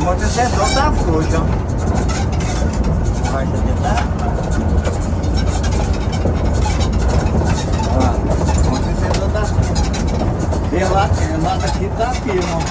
Може це додав кучу. Давайте не так. Може це додав. Біла, треба кидати йому.